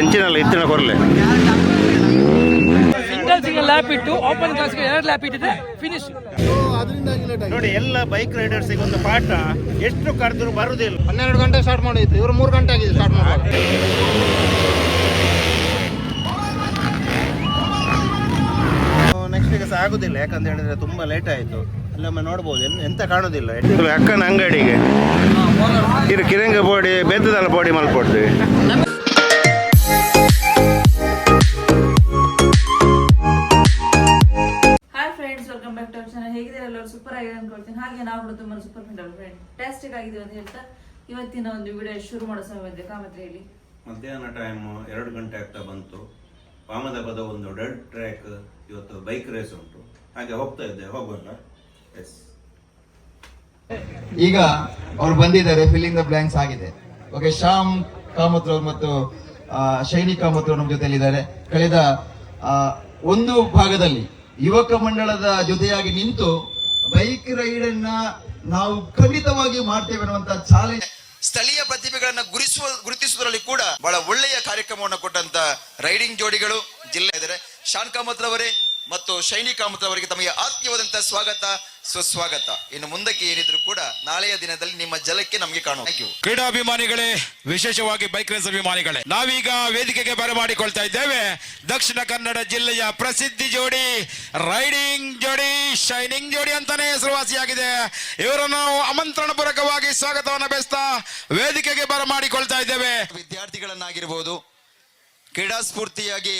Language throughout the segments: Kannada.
ಹೆಂಚಿನಲ್ಲ ಇತ್ತಿನ ಕೊರಲೆ ಸಿಂಗಲ್ ಲ್ಯಾಪ್ ಇಟ್ಟು ಓಪನ್ ಕ್ಲಾಸ್ಗೆ 2 ಲ್ಯಾಪ್ ಇಟ್ಟಿದೆ ಫಿನಿಶ್. ನೋಡಿ ಎಲ್ಲ ಬೈಕ್ ರೈಡರ್ಸಿಗೆ ಒಂದು ಪಾಠ, ಎಷ್ಟು ಕರೆದ್ರು ಬರುದಿಲ್ಲ. 12 ಗಂಟೆ ಸ್ಟಾರ್ಟ್ ಮಾಡಿತ್ತು, ಇವರು 3 ಗಂಟೆ ಆಗಿದೆ ಸ್ಟಾರ್ಟ್ ಮಾಡುವಾಗ. ನೆಕ್ಸ್ಟ್ ಈಗ ಸಹ ಆಗುದಿಲ್ಲ, ಯಾಕಂತ ಹೇಳಿದ್ರೆ ತುಂಬಾ ಲೇಟ್ ಆಯ್ತು. ಅಲ್ಲೊಮ್ಮೆ ನೋಡ್ಬೋದು ಎಂತ ಕಾಣುದಿಲ್ಲ. ಅಕ್ಕನ ಅಂಗಡಿಗೆ ಇದು ಕಿರಂಗ ಬೋಡಿ ಬೆದ್ದದಲ್ಲ ಬೋಡಿ ಮಲ್ಕೊಡ್ತೀವಿ. Welcome back to our channel. ಹೇಗಿದ್ದಾರೆ ಎಲ್ಲರೂ? ಸೂಪರ್ ಆಗಿದೆ ಅನ್ಕೊಳ್ತೀನಿ. ಹಾಗೆ ನಾವು ಕೂಡ ತುಂಬಾ ಸೂಪರ್ ಫ್ಯಾಂಟಾಸ್ಟಿಕ್ ಆಗಿದೆ ಅಂತ ಹೇಳ್ತಾ ಇವತ್ತಿನ ಒಂದು ವಿಡಿಯೋ ಶುರು ಮಾಡೋ ಸಮಯ ಕಾಮತ್ರ ಹೇಳಿ. ಮಧ್ಯಾಹ್ನ ಟೈಮ್ 2 ಗಂಟೆ ಆಗ್ತಾ ಬಂತು. ವಾಮದಪದ ಒಂದು ಡೆಡ್ ಟ್ರ್ಯಾಕ್ ಇವತ್ತು ಬೈಕ್ ರೇಸ್ ಉಂಟು, ಹಾಗೆ ಹೋಗ್ತಾ ಇದ್ದೆ. ಹೋಗೋಣ. ಎಸ್, ಈಗ ಅವ್ರು ಬಂದಿದ್ದಾರೆ, ಫಿಲ್ಲಿಂಗ್ ದ ಬ್ಲಾಂಕ್ಸ್ ಆಗಿದೆ. ಓಕೆ, ಶ್ಯಾಮ್ ಕಾಮತ್ ಮತ್ತು ಶೈನಿ ಕಾಮತ್ ನಮ್ಮ ಜೊತೆಯಲ್ಲಿದ್ದಾರೆ. ಕಳೆದ ಒಂದು ಭಾಗದಲ್ಲಿ ಯುವಕ ಮಂಡಳದ ಜೊತೆಯಾಗಿ ನಿಂತು ಬೈಕ್ ರೈಡ್ ಅನ್ನ ನಾವು ಖಂಡಿತವಾಗಿ ಮಾಡ್ತೇವೆ ಅನ್ನುವಂತ ಚಾಲೆಂಜ್, ಸ್ಥಳೀಯ ಪ್ರತಿಭೆಗಳನ್ನ ಗುರುತಿಸುವುದರಲ್ಲಿ ಕೂಡ ಬಹಳ ಒಳ್ಳೆಯ ಕಾರ್ಯಕ್ರಮವನ್ನು ಕೊಟ್ಟಂತ ರೈಡಿಂಗ್ ಜೋಡಿಗಳು ಜಿಲ್ಲೆ ಇದ್ದಾರೆ. ಶಾನ್ ಕಾಮತ್ ರವರೇ ಮತ್ತು ಶೈನಿ ಕಾಮತ್ ಅವರಿಗೆ ತಮಗೆ ಆತ್ಮೀಯವಾದಂತಹ ಸ್ವಾಗತ, ಸುಸ್ವಾಗತ. ಇನ್ನು ಮುಂದಕ್ಕೆ ಏನಿದ್ರು ಕೂಡ ನಾಳೆಯ ದಿನದಲ್ಲಿ ನಿಮ್ಮ ಜಲಕ್ಕೆ ನಮಗೆ ಕಾಣುವ. ಕ್ರೀಡಾಭಿಮಾನಿಗಳೇ, ವಿಶೇಷವಾಗಿ ಬೈಕ್ ರೇಸ್ ಅಭಿಮಾನಿಗಳೇ, ನಾವೀಗ ವೇದಿಕೆಗೆ ಬರಮಾಡಿಕೊಳ್ತಾ ಇದ್ದೇವೆ ದಕ್ಷಿಣ ಕನ್ನಡ ಜಿಲ್ಲೆಯ ಪ್ರಸಿದ್ಧಿ ಜೋಡಿ, ರೈಡಿಂಗ್ ಜೋಡಿ, ಶೈನಿಂಗ್ ಜೋಡಿ ಅಂತಾನೆ ಹೆಸರುವಾಸಿಯಾಗಿದೆ. ಇವರನ್ನು ಆಮಂತ್ರಣ ಪೂರ್ವಕವಾಗಿ ಸ್ವಾಗತವನ್ನು ಬಯಸ್ತಾ ವೇದಿಕೆಗೆ ಬರಮಾಡಿಕೊಳ್ತಾ ಇದ್ದೇವೆ. ವಿದ್ಯಾರ್ಥಿಗಳನ್ನಾಗಿರ್ಬೋದು, ಕ್ರೀಡಾ ಸ್ಫೂರ್ತಿಯಾಗಿ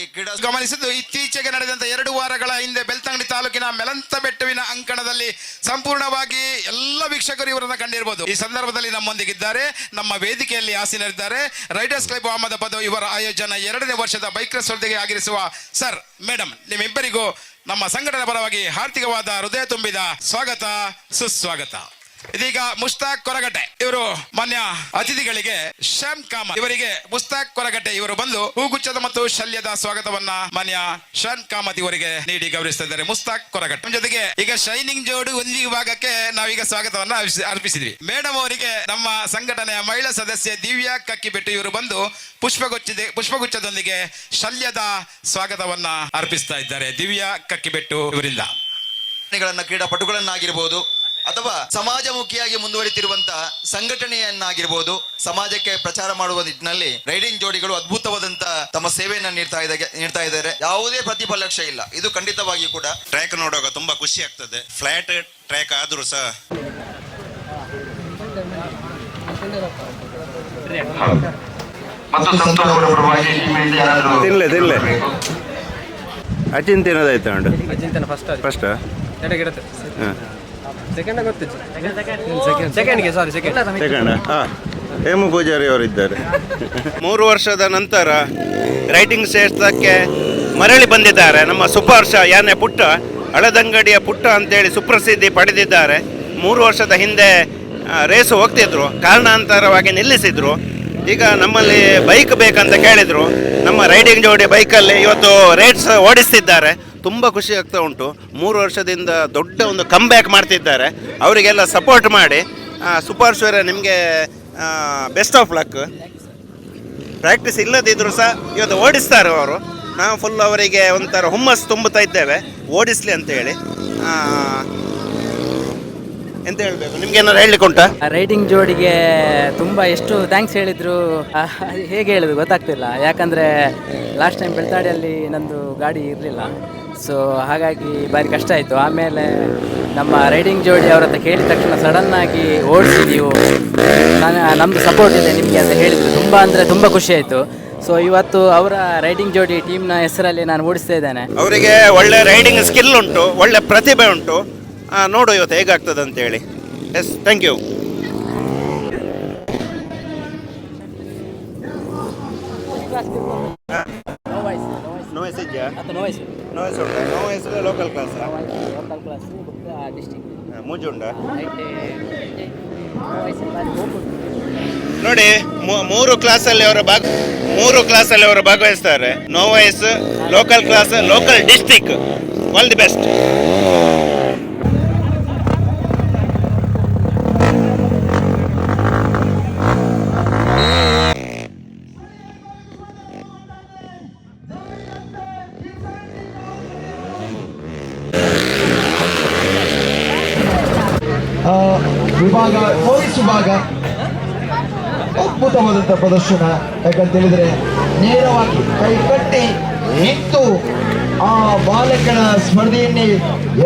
ಗಮನಿಸಿದ್ದು ಇತ್ತೀಚೆಗೆ ನಡೆದಂತ 2 ವಾರಗಳ ಹಿಂದೆ ಬೆಳ್ತಂಗಡಿ ತಾಲೂಕಿನ ಮೆಲಂತ ಬೆಟ್ಟವಿನ ಅಂಕಣದಲ್ಲಿ ಸಂಪೂರ್ಣವಾಗಿ ಎಲ್ಲ ವೀಕ್ಷಕರು ಇವರನ್ನ ಕಂಡಿರಬಹುದು. ಈ ಸಂದರ್ಭದಲ್ಲಿ ನಮ್ಮೊಂದಿಗಿದ್ದಾರೆ, ನಮ್ಮ ವೇದಿಕೆಯಲ್ಲಿ ಆಸೀನರಿದ್ದಾರೆ ರೈಡರ್ಸ್ ಕ್ಲಬ್ ವಾಮದಪದ. ಇವರ ಆಯೋಜನ 2ನೇ ವರ್ಷದ ಬೈಕ್ ರೇಸ್ ಸ್ಪರ್ಧೆಗೆ ಆಗಿರಿಸುವ ಸರ್, ಮೇಡಮ್, ನಿಮ್ಮಿಬ್ಬರಿಗೂ ನಮ್ಮ ಸಂಘಟನೆ ಪರವಾಗಿ ಹಾರ್ದಿಕವಾದ ಹೃದಯ ತುಂಬಿದ ಸ್ವಾಗತ, ಸುಸ್ವಾಗತ. ಇದೀಗ ಮುಸ್ತಾಕ್ ಕೊರಗಟ್ಟೆ ಇವರು ಮಾನ್ಯ ಅತಿಥಿಗಳಿಗೆ ಶ್ಯಾಮ್ ಕಾಮತ್ ಇವರಿಗೆ ಮುಸ್ತಾಕ್ ಕೊರಗಟ್ಟೆ ಇವರು ಬಂದು ಹೂಗುಚ್ಛದ ಮತ್ತು ಶಲ್ಯದ ಸ್ವಾಗತವನ್ನ ಮಾನ್ಯ ಶ್ಯಾಮ್ ಕಾಮತ್ ಇವರಿಗೆ ನೀಡಿ ಗೌರವಿಸ್ತಾ ಇದ್ದಾರೆ. ಮುಸ್ತಾಕ್ ಕೊರಗಟ್ಟೆ ಜೊತೆಗೆ ಈಗ ಶೈನಿಂಗ್ ಜೋಡು ಒಂದು ವಿಭಾಗಕ್ಕೆ ನಾವೀಗ ಸ್ವಾಗತವನ್ನ ಅರ್ಪಿಸಿದ್ವಿ. ಮೇಡಮ್ ಅವರಿಗೆ ನಮ್ಮ ಸಂಘಟನೆಯ ಮಹಿಳಾ ಸದಸ್ಯೆ ದಿವ್ಯಾ ಕಕ್ಕಿಬೆಟ್ಟು ಇವರು ಬಂದು ಪುಷ್ಪಗುಚ್ಛದೊಂದಿಗೆ ಶಲ್ಯದ ಸ್ವಾಗತವನ್ನ ಅರ್ಪಿಸ್ತಾ ಇದ್ದಾರೆ. ದಿವ್ಯಾ ಕಕ್ಕಿಬೆಟ್ಟು ಇವರಿಂದ ಕ್ರೀಡಾಪಟುಗಳನ್ನಾಗಿರ್ಬೋದು ಅಥವಾ ಸಮಾಜಮುಖಿಯಾಗಿ ಮುಂದುವರಿತಿರುವಂತಹ ಸಂಘಟನೆಯನ್ನಾಗಿರ್ಬೋದು, ಸಮಾಜಕ್ಕೆ ಪ್ರಚಾರ ಮಾಡುವ ನಿಟ್ಟಿನಲ್ಲಿ ರೈಡಿಂಗ್ ಜೋಡಿಗಳು ಅದ್ಭುತವಾದಂತಹ ತಮ್ಮ ಸೇವೆಯನ್ನ ನೀಡ್ತಾ ಇದ್ದಾರೆ. ಯಾವುದೇ ಪ್ರತಿಫಲ ಇಲ್ಲ. ಇದು ಖಂಡಿತವಾಗಿ ಕೂಡ ಟ್ರ್ಯಾಕ್ ನೋಡುವಾಗ ತುಂಬಾ ಖುಷಿ ಆಗ್ತದೆ. ಫ್ಲಾಟ್ ಟ್ರ್ಯಾಕ್ ಆದ್ರೂ ಸಹ ತಿನ್ಲೆ ಅಚಿನ್ ತಿನ್ನೋದಾಯ್ತು ಉಂಟು. ಫಸ್ಟ್ ಸೆಕೆಂಡ್ ಹೇಮು ಪೂಜಾರಿ ಅವರಿದ್ದಾರೆ. 3 ವರ್ಷದ ನಂತರ ರೈಟಿಂಗ್ ಶ್ರೇಷ್ಠಕ್ಕೆ ಮರಳಿ ಬಂದಿದ್ದಾರೆ ನಮ್ಮ ಸುಪರ್ಷ ಯಾನೆ ಪುಟ್ಟ, ಹಳದಂಗಡಿಯ ಪುಟ್ಟ ಅಂತೇಳಿ ಸುಪ್ರಸಿದ್ಧಿ ಪಡೆದಿದ್ದಾರೆ. 3 ವರ್ಷದ ಹಿಂದೆ ರೇಸು ಹೋಗ್ತಿದ್ರು, ಕಾರಣಾಂತರವಾಗಿ ನಿಲ್ಲಿಸಿದ್ರು. ಈಗ ನಮ್ಮಲ್ಲಿ ಬೈಕ್ ಬೇಕಂತ ಕೇಳಿದರು. ನಮ್ಮ ರೈಡಿಂಗ್ ಜೋಡಿ ಬೈಕಲ್ಲಿ ಇವತ್ತು ರೇಟ್ಸ್ ಓಡಿಸ್ತಿದ್ದಾರೆ. ತುಂಬ ಖುಷಿ ಆಗ್ತಾ ಉಂಟು. 3 ವರ್ಷದಿಂದ ದೊಡ್ಡ ಒಂದು ಕಮ್ ಬ್ಯಾಕ್ ಮಾಡ್ತಿದ್ದಾರೆ. ಅವರಿಗೆಲ್ಲ ಸಪೋರ್ಟ್ ಮಾಡಿ. ಸುಪರ್ಶ್ವರ ನಿಮಗೆ ಬೆಸ್ಟ್ ಆಫ್ ಲಕ್. ಪ್ರಾಕ್ಟೀಸ್ ಇಲ್ಲದಿದ್ದರೂ ಸಹ ಇವತ್ತು ಓಡಿಸ್ತಾರೆ ಅವರು. ನಾವು ಫುಲ್ ಅವರಿಗೆ ಒಂಥರ ಹುಮ್ಮಸ್ ತುಂಬುತ್ತಾ ಇದ್ದೇವೆ, ಓಡಿಸ್ಲಿ ಅಂತೇಳಿ. ಎಂತ ಹೇಳಬೇಕು, ನಿಮ್ಗೆ ಏನಾದ್ರು ಹೇಳಲಿಕ್ಕೆ ಉಂಟಾ? ರೈಡಿಂಗ್ ಜೋಡಿಗೆ ತುಂಬ ಎಷ್ಟು ಥ್ಯಾಂಕ್ಸ್ ಹೇಳಿದ್ರು ಹೇಗೆ ಹೇಳೋದು ಗೊತ್ತಾಗ್ತಿಲ್ಲ. ಯಾಕಂದರೆ ಲಾಸ್ಟ್ ಟೈಮ್ ಬೆಳ್ತಾಡಿಯಲ್ಲಿ ನಂದು ಗಾಡಿ ಇರಲಿಲ್ಲ, ಸೊ ಹಾಗಾಗಿ ಭಾರಿ ಕಷ್ಟ ಆಯಿತು. ಆಮೇಲೆ ನಮ್ಮ ರೈಡಿಂಗ್ ಜೋಡಿ ಅವ್ರ ಹತ್ರ ಕೇಳಿದ ತಕ್ಷಣ ಸಡನ್ನಾಗಿ ಓಡಿಸಿದೀವು, ನಮ್ಮದು ಸಪೋರ್ಟ್ ಇದೆ ನಿಮಗೆ ಅಂತ ಹೇಳಿದ್ರು. ತುಂಬ ಅಂದರೆ ತುಂಬ ಖುಷಿ ಆಯಿತು. ಸೊ ಇವತ್ತು ಅವರ ರೈಡಿಂಗ್ ಜೋಡಿ ಟೀಮ್ನ ಹೆಸರಲ್ಲಿ ನಾನು ಓಡಿಸ್ತಾ ಇದ್ದೇನೆ. ಅವರಿಗೆ ಒಳ್ಳೆ ರೈಡಿಂಗ್ ಸ್ಕಿಲ್ ಉಂಟು, ಒಳ್ಳೆ ಪ್ರತಿಭೆ ಉಂಟು. ನೋಡು ಇವತ್ತು ಹೇಗಾಗ್ತದೆ ಅಂತೇಳಿ. Yes, thank you. Local class ಮೂಜುಂಡ ನೋಡಿ. 3 ಕ್ಲಾಸಲ್ಲಿ ಅವರು ಭಾಗವಹಿಸ್ತಾರೆ. No voice, local class, local district. All the best. ವಿಭಾಗ ಪೊಲೀಸ್ ವಿಭಾಗ ಅದ್ಭುತವಾದಂತಹ ಪ್ರದರ್ಶನ. ಯಾಕಂತ ಹೇಳಿದ್ರೆ ನೇರವಾಗಿ ಕೈ ಕಟ್ಟಿ ನಿಂತು ಆ ಬಾಲಕನ ಸ್ಪರ್ಧೆಯನ್ನೇ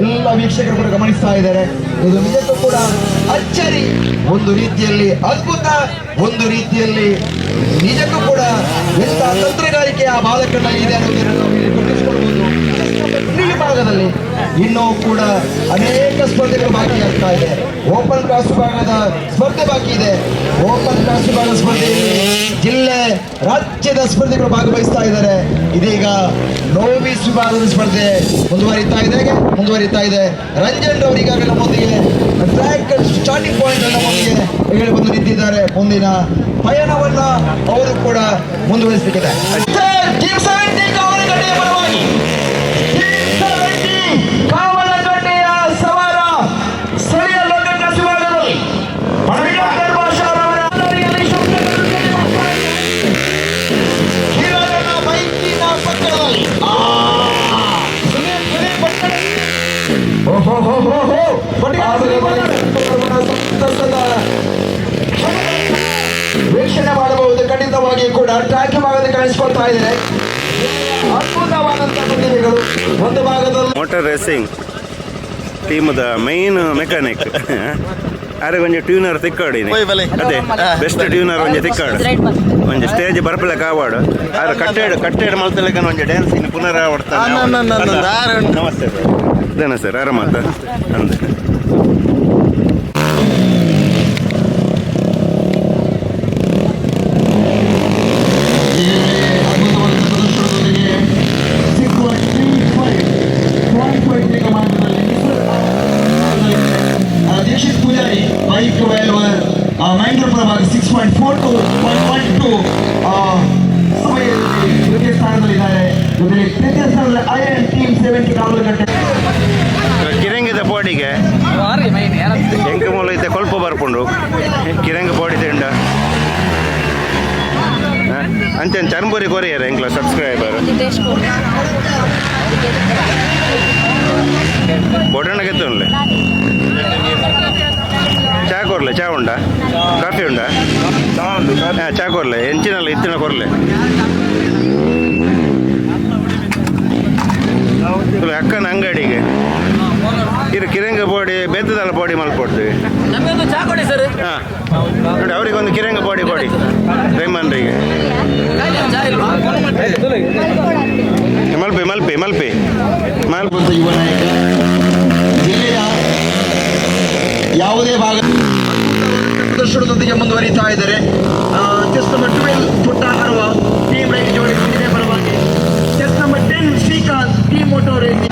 ಎಲ್ಲ ವೀಕ್ಷಕರು ಕೂಡ ಗಮನಿಸ್ತಾ ಇದ್ದಾರೆ. ಇದು ನಿಜಕ್ಕೂ ಕೂಡ ಅಚ್ಚರಿ, ಒಂದು ರೀತಿಯಲ್ಲಿ ಅದ್ಭುತ, ಒಂದು ರೀತಿಯಲ್ಲಿ ನಿಜಕ್ಕೂ ಕೂಡ ಎಂತ ತಂತ್ರಗಾರಿಕೆ ಆ ಬಾಲಕನಲ್ಲಿ ಇದೆ ಅನ್ನೋದನ್ನು ನಾವು ಇಲ್ಲಿ ಗುರುತಿಸಿಕೊಳ್ಬಹುದು. ಈ ಭಾಗದಲ್ಲಿ ಇನ್ನೂ ಕೂಡ ಅನೇಕ ಸ್ಪರ್ಧೆಗಳು ಬಾಕಿಯಾಗ್ತಾ ಇದೆ. ಓಪನ್ ಕ್ಲಾಸ್ ವಿಭಾಗದ ಸ್ಪರ್ಧೆ ಬಾಕಿ ಇದೆ. ಓಪನ್ ಕ್ಲಾಸ್ ವಿಭಾಗದ ಸ್ಪರ್ಧೆಯಲ್ಲಿ ಜಿಲ್ಲೆ ರಾಜ್ಯದ ಸ್ಪರ್ಧೆಗಳು ಭಾಗವಹಿಸ್ತಾ ಇದ್ದಾರೆ. ಇದೀಗ ನೋವಿಸ್ ವಿಭಾಗದ ಸ್ಪರ್ಧೆ ಮುಂದುವರಿತಾ ಇದೆ. ರಂಜನ್ ಅವರು ಈಗಾಗಲೇ ನಮ್ಮೊಂದಿಗೆ ಟ್ರ್ಯಾಕ್ ಸ್ಟಾರ್ಟಿಂಗ್ ಪಾಯಿಂಟ್ ನಮ್ಮೊಂದಿಗೆ ಹೇಳಿ ಬಂದು ನಿಂತಿದ್ದಾರೆ. ಮುಂದಿನ ಪಯಣವನ್ನ ಅವರು ಕೂಡ ಮುಂದುವರಿಸಲಿಕ್ಕಿದೆ. ಕಾವಲಗಡ್ಡೆಯ ಸವಾರ ಸ್ಥಳೀಯ ಲೋಕಲ್ ಕ್ಲಾಸ್ ವಿಭಾಗದಲ್ಲಿ ಬೈಕಿನ ಪಕ್ಕದಲ್ಲಿ ವೀಕ್ಷಣೆ ಮಾಡಬಹುದು. ಖಂಡಿತವಾಗಿ ಕೂಡ ಟ್ರ್ಯಾಕ್ ಭಾಗದಲ್ಲಿ ಕಾಣಿಸಿಕೊಳ್ತಾ ಇದ್ದಾರೆ. ಅದ್ಭುತವಾದಂತಹ ಪ್ರತಿಭೆಗಳು ಒಂದು ಭಾಗದಲ್ಲಿ. ಮೋಟಾರ್ ರೇಸಿಂಗ್ ಟೀಮದ ಮೈನ್ ಮೆಕ್ಯಾನಿಕ್ ಅರೆ ಒಂಜಿ ಟ್ಯೂನರ್ ತಿಕ್ಕಾಡಿನಿ ಅದೇ ಬೆಸ್ಟ್ ಟ್ಯೂನರ್ ಒಂಜಿ ತಿಕ್ಕಾಡು ಒಂಜಿ ಸ್ಟೇಜ್ ಬರ್ಪಲೆ ಕಾವಾಡು ಆದ್ರೆ ಕಟ್ಟೆಡ್ ಮಲ್ತಲೆಗನ ಒಂಜಿ ಡ್ಯಾನ್ಸ್ ಇನ್ನು ಪುನರಾವರ್ತಾನೆ. ನಮಸ್ತೆ ಸರ್, ಇದೇನಾ ಸರ್ ಆರಾಮತ್ತ ಅಂದೆ. ದೀಕ್ಷಿತ್ ಪೂಜಾರಿ ಬೈಕ್ ವೇಲ್ವರ್ ಮಹೇಂದ್ರಪುರ ಭಾಗ 6.42.12 ಸಮಯದಲ್ಲಿ ದ್ವಿತೀಯ ಸ್ಥಾನದಲ್ಲಿದ್ದಾರೆ. ಜೊತೆಗೆ ತೃತೀಯ ಸ್ಥಾನದಲ್ಲಿ ಐಎನ್ ಟೀಮ್ 70 ಕಾವಲುಗಟ್ಟೆ. ಕಿರಂಗಿದ ಪೋಡಿಗೆ ಎಂಕ ಮೂಲ ಇತ್ತೆ ಕೊಲ್ಪ ಬರ್ಪುಂಡು ಕಿರಂಗ ಪೋಡಿ ತಿಂಡ ಅಂಚನ್ ಚರ್ಮುರಿ ಕೊರಿಯರ ಎಂಕ್ಲ ಸಬ್ಸ್ಕ್ರೈಬರ್ ಬೊಡಣ್ಣ ಗೆತ್ತುನ್ಲೆ ಚಾ ಕೊರ್ಲೆ ಚಾ ಉಂಡಾ ಕಾಫಿ ಉಂಡಾ ಚಾ ಕೊರ್ಲೆ ಎಂಚಿನಲ್ಲ ಇತ್ತಿನ ಕೊರ್ಲೆ ಅಕ್ಕನ ಅಂಗಡಿಗೆ ಇದು ಕಿರಂಗ ಪೋಡಿ ಬೆತ್ತದಲ್ಲ ಪೋಡಿ ಮಲ್ಕೊಡ್ತೀವಿ. ಹಾಂ ನೋಡಿ ಅವ್ರಿಗೊಂದು ಕಿರಂಗ ಪೋಡಿ ಕೊಡಿ ರೈಮನ್ರಿಗೆ. ಮಲ್ಪಿ ಯುವ ನಾಯಕ ಜಿಲ್ಲೆಯ ಯಾವುದೇ ಭಾಗ ಪ್ರದರ್ಶನದೊಂದಿಗೆ ಮುಂದುವರಿತಾ ಇದ್ದಾರೆ. ಚೆಸ್ ನಂಬರ್ 12 ಪುಟ್ಟ ಅರ್ವ ಟೀಮ್ ರೈಟ್ ಜೋಡಿ ಇದೇ ಪರವಾಗಿ. Chess number 10 Srikanth team moto racing.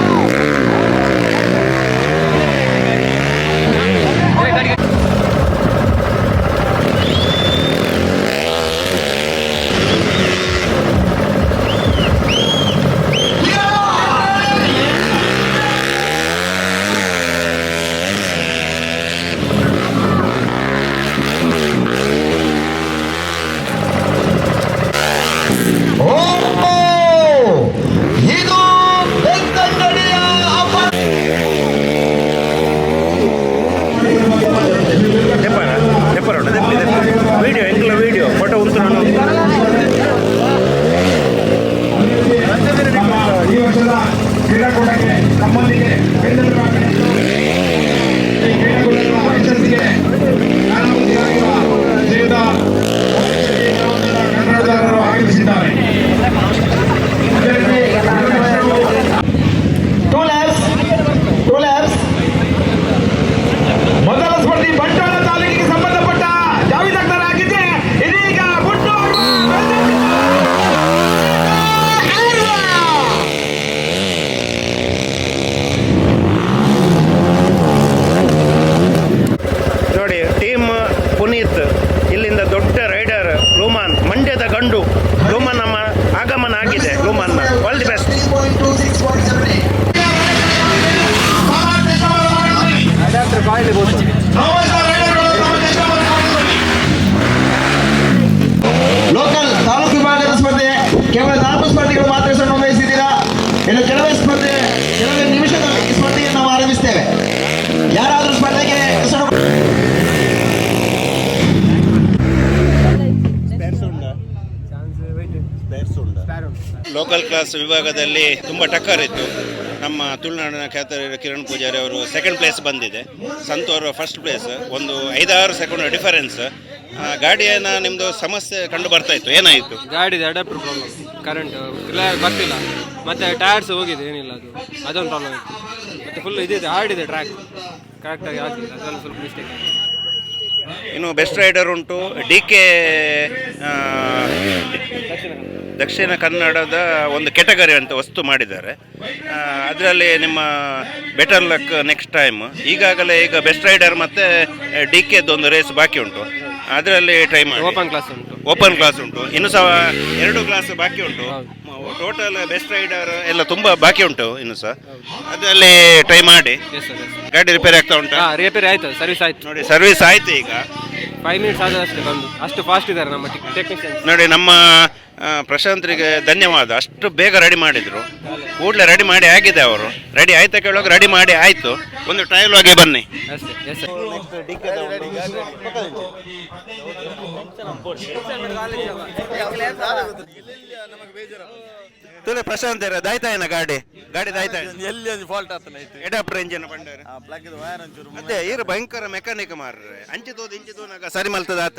Video ಎಂಕ್ಲ ವಿಡಿಯೋ ಫೋಟೋ ಉಂಟು ನಾನು ಈ ವರ್ಷದ ಕ್ರೀಡಾಕೂಟಕ್ಕೆ ನಮ್ಮೊಂದಿಗೆ ಕನ್ನಡದಾರರು ಆಗಮಿಸಿದ್ದಾರೆ. ಮೊದಲ ಸ್ಪರ್ಧಿ ಬಂಟ್ವಾಳ ತಾಲೂಕಿಗೆ ಸಂಬಂಧಪಟ್ಟ ಜಾವೇದ್ ಅಖ್ತರ್ ಆಗಿದ್ದೆ. ಇದೀಗ ನೋಡಿ ಟೀಮ್ ಪುನೀತ್ ಇಲ್ಲಿಂದ ದೊಡ್ಡ ರೈಡರ್ ಲೂಮಾನ್ ಮಂಡ್ಯದ ಗಂಡು ಲೂಮಾನ್ ನಮ್ಮ ಆಗಮನ ಆಗಿದೆ. ಲೂಮಾನ್ all the best. Local taluk ವಿಭಾಗದ ಸ್ಪರ್ಧೆ ಕೇವಲ 4 ಸ್ಪರ್ಧಿಗಳು ಮಾತ್ರ ನೋಂದಾಯಿಸಿದ್ದೀರಾ. ಇನ್ನು ಕೆಲವೇ ನಿಮಿಷದಲ್ಲಿ ಸ್ಪರ್ಧೆಯನ್ನು ನಾವು ಆರಂಭಿಸ್ತೇವೆ. ಯಾರಾದರೂ ಸ್ಪರ್ಧೆಗೆ ಟೈರ್ಸ್ ಉಂಟು. ಲೋಕಲ್ ಕ್ಲಾಸ್ ವಿಭಾಗದಲ್ಲಿ ತುಂಬ ಟಕ್ಕರ್ ಇತ್ತು. ನಮ್ಮ ತುಳುನಾಡಿನ ಖ್ಯಾತ ಕಿರಣ್ ಪೂಜಾರಿ ಅವರು ಸೆಕೆಂಡ್ ಪ್ಲೇಸ್ ಬಂದಿದೆ, ಸಂತು ಅವರು ಫಸ್ಟ್ ಪ್ಲೇಸ್. ಒಂದು 5-6 ಸೆಕೆಂಡ್ ಡಿಫರೆನ್ಸ್. ಗಾಡಿಯನ್ನ ನಿಮ್ಮದು ಸಮಸ್ಯೆ ಕಂಡು ಬರ್ತಾ ಇತ್ತು, ಏನಾಯಿತು? ಗಾಡಿದು ಅಡಾಪ್ಟರ್ ಪ್ರಾಬ್ಲಮ್, ಕರೆಂಟ್ ಬರ್ತಿಲ್ಲ, ಮತ್ತು ಟೈರ್ಸ್ ಹೋಗಿದೆ, ಏನಿಲ್ಲ ಅದೊಂದು ಪ್ರಾಬ್ಲಮ್ ಇತ್ತು. ಮತ್ತು ಫುಲ್ ಇದಿದೆ, ಹಾರ್ಡ್ ಇದೆ ಟ್ರ್ಯಾಕ್, ಕರೆಕ್ಟಾಗಿ ಆಗಲಿಲ್ಲ, ಅದರಲ್ಲಿ ಸ್ವಲ್ಪ ಮಿಸ್ಟೇಕ್ ಆಗಿದೆ. ಇನ್ನು ಬೆಸ್ಟ್ ರೈಡರ್ ಉಂಟು DK ದಕ್ಷಿಣ ಕನ್ನಡದ ಒಂದು ಕೆಟಗರಿ ಅಂತ ವಸ್ತು ಮಾಡಿದ್ದಾರೆ. ಅದರಲ್ಲಿ ನಿಮ್ಮ ಬೆಟರ್ ಲಕ್ ನೆಕ್ಸ್ಟ್ ಟೈಮ್. ಈಗಾಗಲೇ ಈಗ ಬೆಸ್ಟ್ ರೈಡರ್ ಮತ್ತು DKದ್ದು ಒಂದು ರೇಸ್ ಬಾಕಿ ಉಂಟು, ಅದರಲ್ಲಿ ಟ್ರೈ ಮಾಡಿ. ಓಪನ್ ಕ್ಲಾಸ್ ಉಂಟು, ಇನ್ನೂ ಸಹ 2 ಕ್ಲಾಸ್ ಬಾಕಿ ಉಂಟು. ಟೋಟಲ್ ಬೆಸ್ಟ್ ರೈಡರ್ ಎಲ್ಲ ತುಂಬ ಬಾಕಿ ಉಂಟು ಇನ್ನೂ ಸಹ, ಅದರಲ್ಲಿ ಟ್ರೈ ಮಾಡಿ. ಗಾಡಿ ರಿಪೇರಿ ಆಗ್ತಾ ಉಂಟಾ? ರಿಪೇರಿ ಆಯಿತು, ಸರ್ವಿಸ್ ಆಯಿತು ನೋಡಿ, ಸರ್ವಿಸ್ ಆಯ್ತು. ಈಗ 5 ಮಿನಿಟ್ಸ್ ಆದಷ್ಟೇ ಬಂದು, ಅಷ್ಟು ಫಾಸ್ಟ್ ಇದ್ದಾರೆ ನಮ್ಮ ಟೆಕ್ನಿಷಿಯನ್ಸ್. ನೋಡಿ, ನಮ್ಮ ಪ್ರಶಾಂತ್ರಿಗೆ ಧನ್ಯವಾದ, ಅಷ್ಟು ಬೇಗ ರೆಡಿ ಮಾಡಿದ್ರು. ಕೂಡಲೇ ರೆಡಿ ಮಾಡಿ ಆಗಿದೆ. ಅವರು ರೆಡಿ ಆಯ್ತಾ ಕೇಳುವಾಗ ರೆಡಿ ಮಾಡಿ ಆಯಿತು. ಒಂದು ಟ್ರಯಲ್ ಹೋಗಿ ಬನ್ನಿ ಅಷ್ಟೇ. ಎಸ್ ತುಲೆ ಪ್ರಶಾಂತ್ ದಾಯ್ತಾ ಏನ ಗಾಡಿ ದಾಯ್ತಾ ಎಲ್ಲಿ ಒಂದು ಫಾಲ್ಟ್ ಆಗ್ತಾನೆ ಎಡಾಪ್ಟರ್ ಇಂಜಿನ್ ಬಂಡಾರ ಅದೇ ಇರು ಭಯಂಕರ ಮೆಕ್ಯಾನಿಕ್ ಮಾರ್ರೆ. ಅಂಚಿತೋದು ಇಂಚಿತೋನಾಗ ಸರಿ ಮಲ್ತದ ಆತ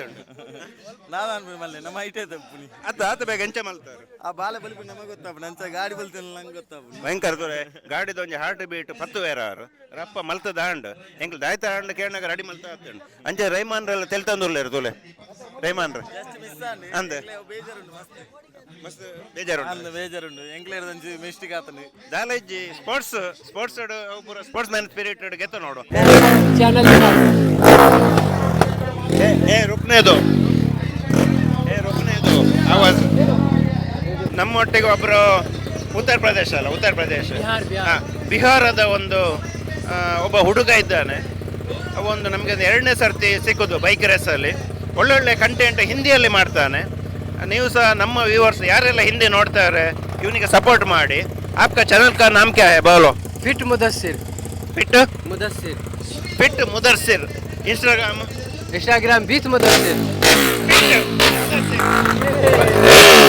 ನಾವೇ ಮಲ್ಲೆ ನಮ್ಮ ಐಟೇ ತಪ್ಪುನಿ ಆತ ಬೇಗ ಎಂಚ ಮಲ್ತಾರೆ. ಆ ಬಾಲ ಬಲಿಪು ನಮಗೆ ಗೊತ್ತಾಪ, ನಂಚ ಗಾಡಿ ಬಲ್ತಿಲ್ಲ ನಂಗೆ ಗೊತ್ತಾಪ. ಭಯಂಕರ ತುಲೆ ಗಾಡಿದ ಒಂಜಿ ಹಾರ್ಟ್ ಬೀಟ್ 10 ವೇರಾರು ರಪ್ಪ ಮಲ್ತದ ಹಾಂಡ್ ಎಂಕ್ಲು ದಾಯ್ತಾ ಹಾಂಡ್ ಕೇಳನಾಗ ರೆಡಿ ಮಲ್ತ ಆತ ಅಂಚೆ ರೈಮಾನ್ರೆಲ್ಲ ತೆಲ್ತಂದುರ್ಲೇರು ತುಲೆ ರೈಮಾನ್ರ ಅಂದೆ ಮಸ್ತ್ ಬೇಜಾರುಂಡು ಎಂಕ್ಲೇರ್ದಂಚಿ ಮಿಸ್ಟೇಕ್ ಆತನಿ ದಾಲಜ್ಜಿ ಸ್ಪೋರ್ಟ್ಸ್ ಸ್ಪೋರ್ಟ್ಸ್ ಮ್ಯಾನ್ ಸ್ಪಿರಿಟ್ ಗೆತ್ತ ನೋಡು. ರುಕ್ನೇದು ಆವಾಜ್. ನಮ್ಮೊಟ್ಟಿಗೆ ಒಬ್ಬರು ಉತ್ತರ ಪ್ರದೇಶ ಬಿಹಾರದ ಒಬ್ಬ ಹುಡುಗ ಇದ್ದಾನೆ. ಒಂದು ನಮಗೆ 2ನೇ ಸರ್ತಿ ಸಿಕ್ಕೋದು ಬೈಕ್ ರೇಸಲ್ಲಿ. ಒಳ್ಳೊಳ್ಳೆ ಕಂಟೆಂಟ್ ಹಿಂದಿಯಲ್ಲಿ ಮಾಡ್ತಾನೆ. ನೀವು ಸಹ ನಮ್ಮ ವ್ಯೂವರ್ಸ್ ಯಾರೆಲ್ಲ ಹಿಂದೆ ನೋಡ್ತಾರೆ ಇವನಿಗೆ ಸಪೋರ್ಟ್ ಮಾಡಿ. आपका चैनल का नाम क्या है बोलो? ಫಿಟ್ ಮುದಸ್ಸಿರ್. ಇನ್ಸ್ಟಾಗ್ರಾಮ್ ಬೀತ್ ಮುದಸ್ಸಿರ್.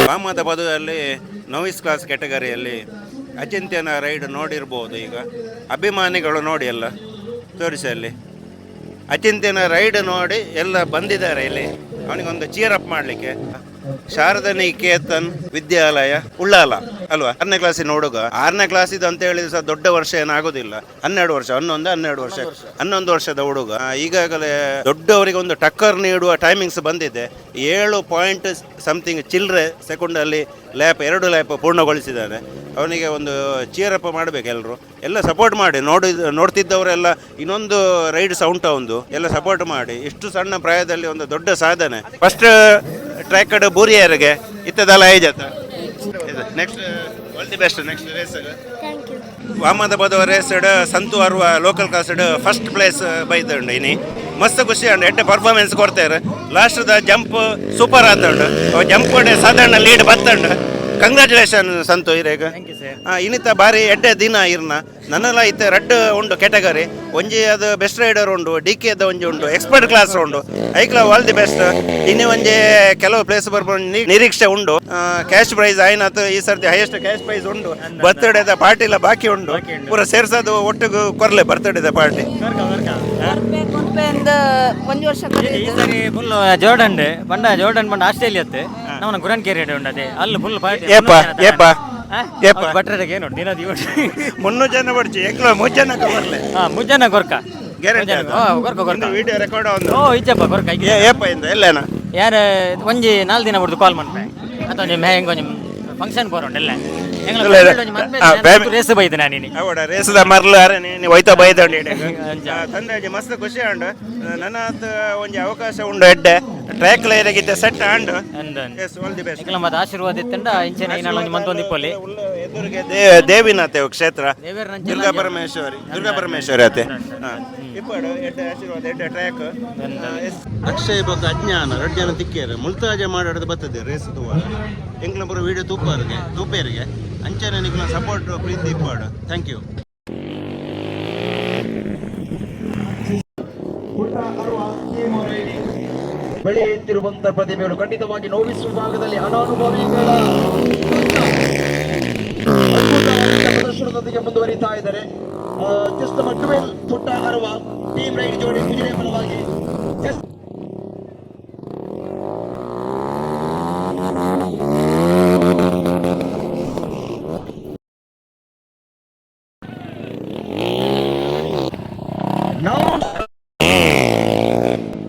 ವಾಮದ ಪದದಲ್ಲಿ ನೋವಿಸ್ ಕ್ಲಾಸ್ ಕೆಟಗರಿಯಲ್ಲಿ ಅಚಿಂತ್ಯನ ರೈಡ್ ನೋಡಿರ್ಬೋದು. ಈಗ ಅಭಿಮಾನಿಗಳು ನೋಡಿ ಎಲ್ಲ ತೋರಿಸಿ ಅಲ್ಲಿ ಅಚಿಂತ್ಯನ ರೈಡ್ ನೋಡಿ ಎಲ್ಲ ಬಂದಿದ್ದಾರೆ ಇಲ್ಲಿ ಅವನಿಗೊಂದು ಚೀರ್ ಅಪ್ ಮಾಡಲಿಕ್ಕೆ. ಶಾರದಾ ನಿಕೇತನ್ ವಿದ್ಯಾಲಯ ಉಳ್ಳಾಲ ಅಲ್ವಾ? 6ನೇ ಕ್ಲಾಸಿನ ಹುಡುಗ. 6ನೇ ಕ್ಲಾಸಿದು ಅಂತ ಹೇಳಿದ್ರೆ ಸಹ ದೊಡ್ಡ ವರ್ಷ ಏನಾಗೋದಿಲ್ಲ. 11 ವರ್ಷದ ಹುಡುಗ. ಈಗಾಗಲೇ ದೊಡ್ಡವರಿಗೆ ಒಂದು ಟಕ್ಕರ್ ನೀಡುವ ಟೈಮಿಂಗ್ಸ್ ಬಂದಿದೆ. 7 ಪಾಯಿಂಟ್ ಸಮಥಿಂಗ್ ಚಿಲ್ಲರೆ ಸೆಕೆಂಡಲ್ಲಿ 2 ಲ್ಯಾಪ್ ಪೂರ್ಣಗೊಳಿಸಿದ್ದಾನೆ. ಅವನಿಗೆ ಒಂದು ಚೀರಪ್ಪ ಮಾಡಬೇಕು ಎಲ್ಲರೂ, ಎಲ್ಲ ಸಪೋರ್ಟ್ ಮಾಡಿ. ನೋಡ್ತಿದ್ದವರೆಲ್ಲ ಇನ್ನೊಂದು ರೈಡ್ ಸೌಂಟ್ ಒಂದು ಎಲ್ಲ ಸಪೋರ್ಟ್ ಮಾಡಿ. ಇಷ್ಟು ಸಣ್ಣ ಪ್ರಾಯದಲ್ಲಿ ಒಂದು ದೊಡ್ಡ ಸಾಧನೆ. ಫಸ್ಟ್ ಟ್ರ್ಯಾಕ್ ಬೂರಿಯರ್ಗೆ ಇತ್ತದಲ್ಲ ಐಜಾತ. Next all the best next race. ವಾಮದ ಬದವ ರೇಸ್ಡ್ ಸಂತು ಅರ್ವ ಲೋಕಲ್ ಕಾಸ್ಡ್ ಫಸ್ಟ್ ಪ್ಲೇಸ್ ಬೈತಂಡು ಇನಿ ಮಸ್ತ್ ಖುಷಿ ಅಂಡ್ ಎಡ್ಡೆ ಪರ್ಫಾರ್ಮೆನ್ಸ್ ಕೊಡ್ತಾರೆ. ಲಾಸ್ಟ್ದ ಜಂಪ್ ಸೂಪರ್ ಆತಂಡು. ಜಂಪ್ ಸಾಧಾರಣ ಲೀಡ್ ಬತ್ತಂಡು. ಕಂಗ್ರ್ಯಾಚುಲೇಷನ್ ಸಂತು ಇರೇಗ. ಇನ್ನಿತ ಬಾರಿ ಎಡ್ಡೆ ದಿನ ಇರ್ನ ನನ್ನೆಲ್ಲ ಇತ್ತೆ ರಡ್ಡ್ ಉಂಡು ಕೆಟಗರಿ. ಒಂಜಿ ಅದು ಬೆಸ್ಟ್ ರೈಡರ್ ಉಂಡು, DKದ ಒಂಜಿ ಉಂಡು, ಎಕ್ಸ್ಪರ್ಟ್ ಕ್ಲಾಸ್ ಉಂಡು. ಐಕ್ಲ ಆಲ್ ದಿ ಬೆಸ್ಟ್. ಇನ್ನೇ ಒಂಜಿ ಕೆಲವು ಪ್ಲೇಸ್ ಬರ್ಬೋದು ನಿರೀಕ್ಷೆ ಉಂಡು. ಕ್ಯಾಶ್ ಪ್ರೈಸ್ ಆಯ್ನತ್ ಈ ಸರ್ತಿ ಹೈಯೆಸ್ಟ್ ಕ್ಯಾಶ್ ಪ್ರೈಸ್ ಉಂಡು. ಬರ್ತ್ಡೇದ ಪಾರ್ಟಿ ಎಲ್ಲ ಬಾಕಿ ಉಂಡು. ಪೂರ ಸೇರ್ಸೋದು ಒಟ್ಟಿಗೆ ಕೊರ್ಲೆ ಬರ್ತ್ಡೇದ ಪಾರ್ಟಿ. ಒಂದು ವರ್ಷ ಫುಲ್ ಜೋರ್ಡನ್ ಪಂಡ ಆಸ್ಟ್ರೇಲಿಯತ್ತೆ ನಮ್ಮ ಗುರನ್ ಕೇರಿ ಉಂಡದೆ ಅಲ್ಲಿ ಫುಲ್ ಪಾರ್ಟಿ ಬಟ್ರೆಗೆ ನೋಡಿ ದಿನ 300 ಜನ ಬಡ್ಚಿ ಎಂಕ್ಲ 3 ಜನ ಬರ್ಲೆ. ಮುಜ್ಜನ ಗೊರ್ಕ ಗ್ಯಾರಂಟಿ ವಿಡಿಯೋ ರೆಕಾರ್ಡ್ ಆನ್. ಓ ಇಜ್ಜಪ್ಪ ಗೊರ್ಕ ಏಪ ಇಂದ ಎಲ್ಲನ ಯಾರು ಒಂಜಿ 4 ದಿನ ಬಿಡ್ದು ಕಾಲ್ ಮಾಡ್ತೆ ಅಥವಾ ಹೆಂಗೆ ಒಂಜಿ ಫಂಕ್ಷನ್ ಬರೋಂಡೆಲ್ಲ ರೇಸ್ ಬೈದೆ ನಾನು ಅವಡ ರೇಸ್ದ ಮರ್ಲು ಅರೆ ನೀನು ಒಯ್ತಾ ಬೈದಂಡು ತಂದಾಜಿ ಮಸ್ತ್ ಖುಷಿ ಆಂಡು. ನನ್ನ ಒಂಜಿ ಅವಕಾಶ ಉಂಡು ಎಡ್ಡೆ ಟ್ರ್ಯಾಕ್ ಲೈರಾಗಿದ್ದೆ ಸೆಟ್ ಆಂಡು. All the best. ಮತ್ತೆ ಆಶೀರ್ವಾದ ಇತ್ತಂಡ ಇಂಚಿನ ಇನ್ನೊಂದು ಮಂತೊಂದು ಇಪ್ಪಲ್ಲಿ ಎದುರಿಗೆ ದೇವಿನಾಥೆ ಕ್ಷೇತ್ರ ದುರ್ಗಾ ಪರಮೇಶ್ವರಿ ಅತೆ ಇಪ್ಪಡು ಎಡ್ಡೆ ಆಶೀರ್ವಾದ ಎಡ್ಡೆ ಟ್ರ್ಯಾಕ್ ಅಕ್ಷಯ್ ಬಗ್ಗೆ ಅಜ್ಞಾನ 2 ಜನ ತಿಕ್ಕೇರು ಮುಲ್ತಾಜ ಮಾಡಾಡದು ಬರ್ತದೆ ರೇಸ್ ತೂವ ಎಂಕ್ಲ ಪೂರ ವಿಡಿಯೋ ತೂಪೇರಿಗೆ ಅಂಚನೆ ನಿಕ್ಲ ಸಪೋರ್ಟ್ ಪ್ರೀತಿ ಇಪ್ಪಾಡು. Thank you. ಬೆಳೆಯುತ್ತಿರುವಂತಹ ಪ್ರತಿಭೆಗಳು ಖಂಡಿತವಾಗಿ ನೋವಿಸುವ ಭಾಗದಲ್ಲಿ ಅನಾನುಭವಿಗಳ ಪ್ರದರ್ಶನದೊಂದಿಗೆ ಮುಂದುವರಿತಾ ಇದ್ದಾರೆ. ಜಸ್ಟ್ ನಮ್ಮ 12 ಪುಟ್ಟ ಅರವ ಟೀಮ್ ರೈಡ್ ಜೋಡಿ ಕುದುರೆ ಬಲವಾಗಿ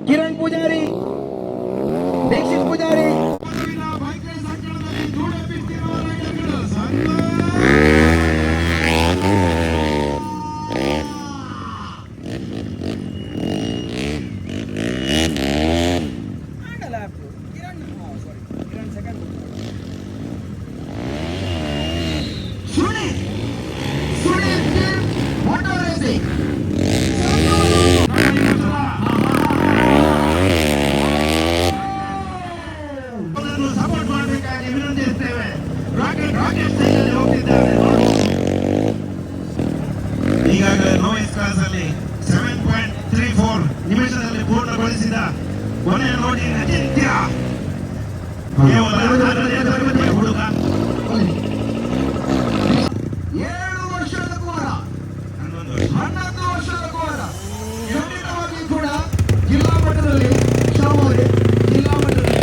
ಕಿರಣ್ ಪೂಜಾರಿ, ದೀಕ್ಷಿತ್ ಪೂಜಾರಿ, ಸಪೋರ್ಟ್ ಮಾಡಬೇಕಾಗಿ ವಿನಂತಿಸುತ್ತೇವೆ. ರಾಕೆಟ್ ಹೋಗ್ತಿದ್ದಾರೆ. ಈಗಾಗಲೇ ನೋಯಿಸ್ ಕ್ಲಾಸ್ ಅಲ್ಲಿ 7.34 ನಿಮಿಷದಲ್ಲಿ ಪೂರ್ಣಗೊಳಿಸಿದ ಕೊನೆಯ ನೋಡಿ ಅಜಿತ್ಯ ಕೇವಲ 6ನೇ ತರಗತಿಯ ಹುಡುಗ. 7 ವರ್ಷದ ಕುಮಾರ, 11 ವರ್ಷದ ಕುಮಾರ. ಖಂಡಿತವಾಗಿ ಕೂಡ ಜಿಲ್ಲಾ ಮಟ್ಟದಲ್ಲಿ ಶಾಮೂರಿ ಜಿಲ್ಲಾ ಮಟ್ಟದಲ್ಲಿ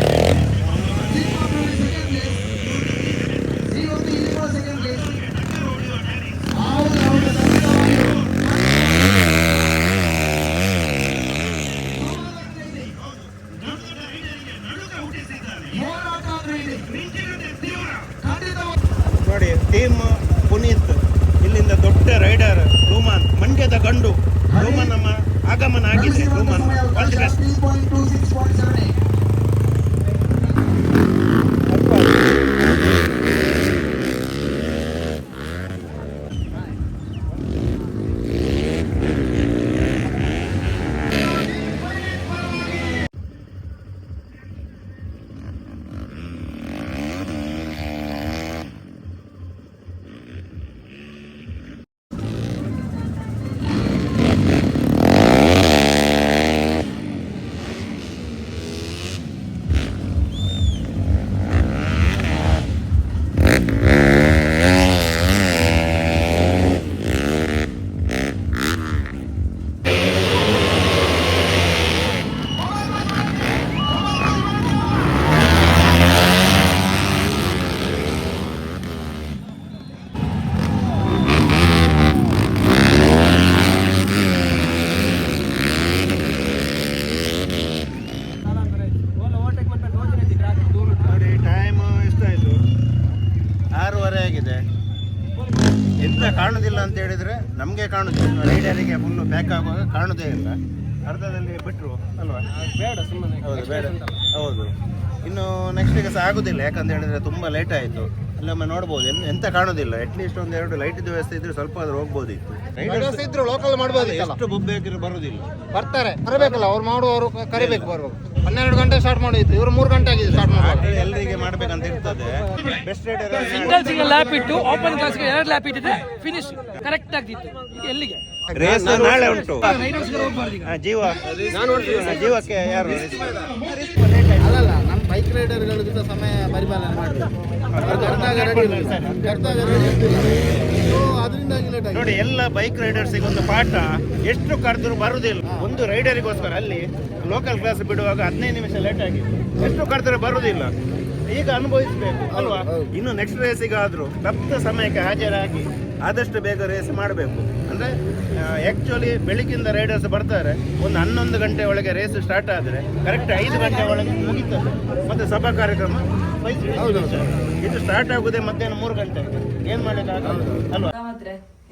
ಸೆಕೆಂಡ್ ಪ್ಲೇಸ್. ನೋಡಿ ಟೀಮ್ ಪುನೀತ್, ಇಲ್ಲಿಂದ ದೊಡ್ಡ ರೈಡರ್ ರೋಮನ್, ಮಂಡ್ಯದ ಗಂಡು ರೋಮನ್ ನಮ್ಮ ಆಗಮನ ಆಗಿದೆ. Roman all the best. 3.26.78. ನೋಡಿ ಟೈಮ್ ಎಷ್ಟಾಯಿತು? 6:30 ಆಗಿದೆ. ಎಂತ ಕಾಣುದಿಲ್ಲ ಅಂತ ಹೇಳಿದ್ರೆ ನಮಗೆ ಕಾಣುದಿಲ್ಲ, ರೈಡರಿಗೆ ಫುಲ್ಲು ಪ್ಯಾಕ್ ಆಗುವಾಗ ಕಾಣುದೇ ಇಲ್ಲ. ಅರ್ಧದಲ್ಲಿ ಬಿಟ್ಟರು ಅಲ್ವಾ? ಬೇಡ ಸುಮ್ಮನೆ. ಹೌದು ಬೇಡ. ಹೌದು, ಇನ್ನು ನೆಕ್ಸ್ಟಿಗೆ ಸಹ ಆಗುದಿಲ್ಲ. ಯಾಕಂತ ಹೇಳಿದ್ರೆ ತುಂಬ ಲೇಟ್ ಆಯಿತು. ಅಲ್ಲೊಮ್ಮೆ ನೋಡ್ಬೋದು, ಎಂತ ಕಾಣುದಿಲ್ಲ. ಅಟ್ಲೀಸ್ಟ್ ಒಂದೆರಡು ಲೈಟಿದ್ದು ವ್ಯವಸ್ಥೆ ಇದ್ರೆ ಸ್ವಲ್ಪ ಆದ್ರೂ ಹೋಗ್ಬೋದಿತ್ತು. ಇದ್ರು ಲೋಕಲ್ ಮಾಡ್ಬೋದು. ಎಷ್ಟು ಬೊಬ್ಬೇಕಿರು ಬರುದಿಲ್ಲ. ಬರ್ತಾರೆ, ಬರಬೇಕಲ್ಲ ಅವ್ರು ಮಾಡುವವರು ಕರಿಬೇಕು. ಬರ್ಬೇಕು 12 ಗಂಟೆ ಸ್ಟಾರ್ಟ್ ಮಾಡಿತ್ತು, ಇವರು 3 ಗಂಟೆ ಆಗಿದೆ ಸ್ಟಾರ್ಟ್ ಮಾಡಿ. ಎಲ್ಲರಿಗೆ ಮಾಡ್ಬೇಕಂತ ಇರ್ತದೆ. ಬೆಸ್ಟ್ ರೈಡರ್ ಸಿಂಗಲ್ಸ್ಗೆ ಲ್ಯಾಪ್ ಇಟ್ಟು ಓಪನ್ ಕ್ಲಾಸ್ಗೆ 2 ಲ್ಯಾಪ್ ಇಟ್ಟಿದ್ರೆ ಫಿನಿಶ್ ಕರೆಕ್ಟ್ ಆಗ್ತಿತ್ತು. ಈಗ ಎಲ್ಲಿಗೆ ರೇಸ್ ನಾಳೆ ಉಂಟು. ಜೀವಕ್ಕೆ ಯಾರು ಅಲ್ಲಲ್ಲ, ನಮ್ಮ ಬೈಕ್ ರೈಡರ್ಗಳಿಗಿಂತ ಸಮಯ ಪರಿಪಾಲನೆ ಮಾಡಬೇಕು. ಅದರಿಂದಾಗಿ ಲೇಟ್ ಆಗಿದೆ. ನೋಡಿ, ಎಲ್ಲ ಬೈಕ್ ರೈಡರ್ಸಿಗೆ ಒಂದು ಪಾಠ. ಎಷ್ಟು ಕರೆದ್ರು ಬರುದಿಲ್ಲ. ಒಂದು ರೈಡರಿಗೋಸ್ಕರ ಅಲ್ಲಿ ಲೋಕಲ್ ಕ್ಲಾಸ್ ಬಿಡುವಾಗ 15 ನಿಮಿಷ ಲೇಟ್ ಆಗಿದೆ. ಎಷ್ಟು ಕರೆದ್ರೆ ಬರುದಿಲ್ಲ. ಈಗ ಅನುಭವಿಸಬೇಕು ಅಲ್ವಾ? ಇನ್ನು ನೆಕ್ಸ್ಟ್ ರೇಸಿಗಾದ್ರೂ ತಪ್ಪ ಸಮಯಕ್ಕೆ ಹಾಜರಾಗಿ ಆದಷ್ಟು ಬೇಗ ರೇಸ್ ಮಾಡಬೇಕು. ಅಂದರೆ ಆ್ಯಕ್ಚುಲಿ ಬೆಳಿಗ್ಗಿಂದ ರೈಡರ್ಸ್ ಬರ್ತಾರೆ. ಒಂದು 11 ಗಂಟೆ ಒಳಗೆ ರೇಸ್ ಸ್ಟಾರ್ಟ್ ಆದರೆ ಕರೆಕ್ಟ್ 5 ಗಂಟೆ ಒಳಗೆ ಮುಗಿತದೆ. ಮತ್ತು ಸಭಾ ಕಾರ್ಯಕ್ರಮ ಇದು ಸ್ಟಾರ್ಟ್ ಆಗುದೇ ಮಧ್ಯಾಹ್ನ 3 ಗಂಟೆ. ಏನು ಮಾಡಲಿಕ್ಕಾಗಲ್ಲ ಅಲ್ವಾ?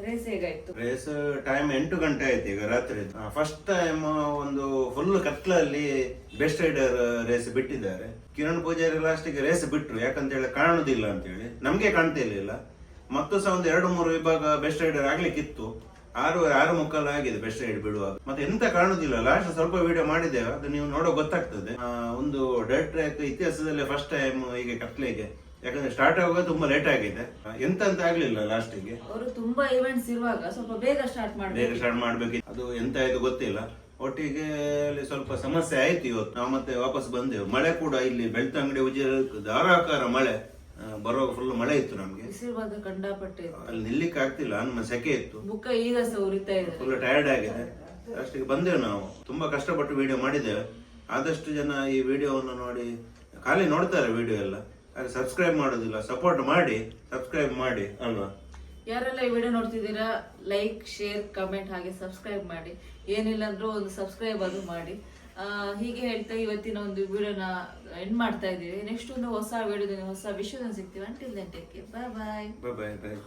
ರೇಸ್ ಹೇಗಾಯ್ತು? ರೇಸ್ ಟೈಮ್ 8 ಗಂಟೆ ಆಯ್ತು ಈಗ ರಾತ್ರಿ. ಫಸ್ಟ್ ಟೈಮ್ ಒಂದು ಫುಲ್ ಕತ್ಲಲ್ಲಿ ಬೆಸ್ಟ್ ರೈಡರ್ ರೇಸ್ ಬಿಟ್ಟಿದ್ದಾರೆ. ಕಿರಣ್ ಪೂಜಾರಿ ಲಾಸ್ಟಿಗೆ ರೇಸ್ ಬಿಟ್ರು. ಯಾಕಂತ ಹೇಳಿ ಕಾಣುದಿಲ್ಲ ಅಂತ ಹೇಳಿ ನಮ್ಗೆ ಕಾಣ್ತಿರ್ಲಿಲ್ಲ. ಮತ್ತು ಸಹ ಒಂದು 2-3 ವಿಭಾಗ ಬೆಸ್ಟ್ ರೈಡರ್ ಆಗ್ಲಿಕ್ಕಿತ್ತು. 6:45 ಆಗಿದೆ ಬೆಸ್ಟ್ ರೈಡ್ ಬಿಡುವಾಗ. ಮತ್ತೆ ಎಂತ ಕಾಣುದಿಲ್ಲ. ಲಾಸ್ಟ್ ಸ್ವಲ್ಪ ವಿಡಿಯೋ ಮಾಡಿದ್ದೇವೆ, ಅದು ನೀವು ನೋಡೋ ಗೊತ್ತಾಗ್ತದೆ. ಒಂದು ಡೈರೆಕ್ಟ್ ಟ್ರ್ಯಾಕ್ ಇತಿಹಾಸದಲ್ಲಿ ಫಸ್ಟ್ ಟೈಮ್ ಹೀಗೆ ಕತ್ಲೆಗೆ. ಯಾಕಂದ್ರೆ ಸ್ಟಾರ್ಟ್ ಆಗುವಾಗ ತುಂಬಾ ಲೇಟ್ ಆಗಿದೆ. ಎಂತ ಅಂತ ಆಗ್ಲಿಲ್ಲ ಲಾಸ್ಟಿಗೆ. ಅವರು ತುಂಬಾ ಇವೆಂಟ್ಸ್ ಇರುವಾಗ ಸ್ವಲ್ಪ ಬೇಗ ಸ್ಟಾರ್ಟ್ ಮಾಡ್ಬೇಕಿತ್ತು. ಅದು ಎಂತ ಆಯ್ತು ಗೊತ್ತಿಲ್ಲ. ಒಟ್ಟಿಗೆ ಅಲ್ಲಿ ಸ್ವಲ್ಪ ಸಮಸ್ಯೆ ಆಯ್ತು ಇವತ್ತು. ನಾವು ಮತ್ತೆ ವಾಪಸ್ ಬಂದೆವು. ಮಳೆ ಕೂಡ ಇಲ್ಲಿ ಬೆಳ್ತಂಗಡಿ ಉಜಿರೆ ಧಾರಾಕಾರ ಮಳೆ ಬರುವಾಗ ಫುಲ್ ಮಳೆ ಇತ್ತು ನಮ್ಗೆ. ಕಂಡಾಪಟ್ಟೆ ಅಲ್ಲಿ ನಿಲ್ಲಿಕ್ಕೆ ಆಗ್ತಿಲ್ಲ, ನಮ್ಮ ಸೆಕೆ ಇತ್ತು, ಬುಕ್ಕ ಈಗ ಸಹ ಉರಿತಾ ಇದೆ, ಫುಲ್ ಟಯರ್ಡ್ ಆಗಿದೆ. ಅಷ್ಟಿಗೆ ಬಂದೆವು ನಾವು. ತುಂಬಾ ಕಷ್ಟಪಟ್ಟು ವಿಡಿಯೋ ಮಾಡಿದ್ದೇವೆ. ಆದಷ್ಟು ಜನ ಈ ವಿಡಿಯೋವನ್ನು ನೋಡಿ ಖಾಲಿ ನೋಡ್ತಾರೆ ವಿಡಿಯೋ ಎಲ್ಲ, ಹಾಗೆ ಸಬ್ಸ್ಕ್ರೈಬ್ ಮಾಡೋದಿಲ್ಲ. ಸಪೋರ್ಟ್ ಮಾಡಿ, ಸಬ್ಸ್ಕ್ರೈಬ್ ಮಾಡಿ ಅಲ್ವಾ. ಯಾರೆಲ್ಲ ಈ ವಿಡಿಯೋ ನೋಡ್ತಿದ್ದೀರಾ ಲೈಕ್, ಶೇರ್, ಕಮೆಂಟ್ ಹಾಗೆ ಸಬ್ಸ್ಕ್ರೈಬ್ ಮಾಡಿ. ಏನಿಲ್ಲ ಅಂದ್ರೂ ಒಂದು ಸಬ್ಸ್ಕ್ರೈಬ್ ಅದು ಮಾಡಿ. ಹೀಗೆ ಹೇಳ್ತಾ ಇವತ್ತಿನ ಒಂದು ವಿಡಿಯೋನ ಎಂಡ್ ಮಾಡ್ತಾ ಇದ್ದೀವಿ. ನೆಕ್ಸ್ಟ್ ಒಂದು ಹೊಸ ವಿಡಿಯೋದಲ್ಲಿ ಹೊಸ ವಿಷಯದಲ್ಲಿ ಸಿಗ್ತೀವಿ. Until then take care. Bye bye. Bye bye ಬಾಯ್.